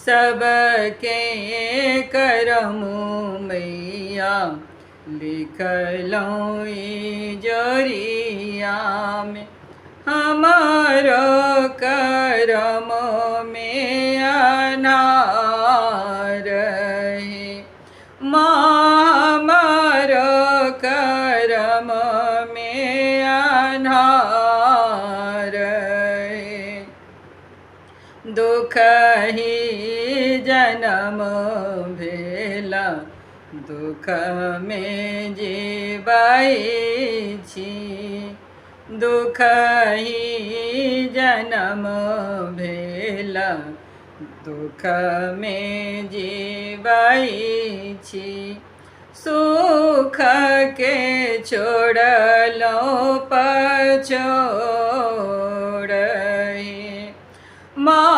सबके करमु मैया लिखलौं ई जोरिया में। हमारो करम में अनार है माँ, हमारो करम में अनार है। दुख ही जन्म भेला दुख में जीवाई छी। दुख ही जन्म भेला दुख में जीवाई छी। सुख के छोड़लो पछोड़ माँ,